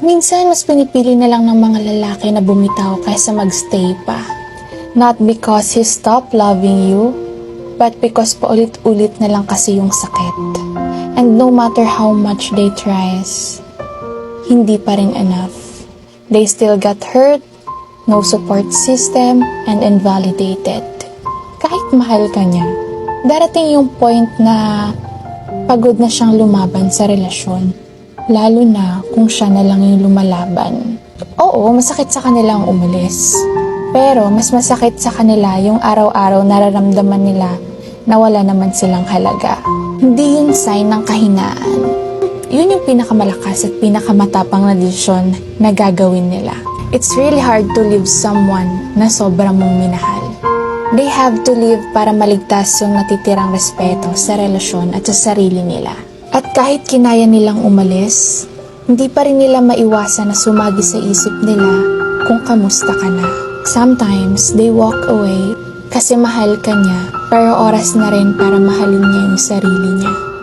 Minsan, mas pinipili na lang ng mga lalaki na bumitaw kaysa magstay pa. Not because he stopped loving you, but because paulit-ulit na lang kasi yung sakit. And no matter how much they tries, hindi pa rin enough. They still got hurt, no support system, and invalidated. Kahit mahal ka niya, darating yung point na pagod na siyang lumaban sa relasyon. Lalo na kung siya na lang yung lumalaban. Oo, masakit sa kanilang umalis. Pero mas masakit sa kanila yung araw-araw nararamdaman nila na wala naman silang halaga. Hindi yun sign ng kahinaan. Yun yung pinakamalakas at pinakamatapang na desisyon na gagawin nila. It's really hard to leave someone na sobra mong minahal. They have to live para maligtas yung natitirang respeto sa relasyon at sa sarili nila. At kahit kinaya nilang umalis, hindi pa rin nila maiwasan na sumagi sa isip nila kung kamusta ka na. Sometimes, they walk away kasi mahal ka niya, pero oras na rin para mahalin niya yung sarili niya.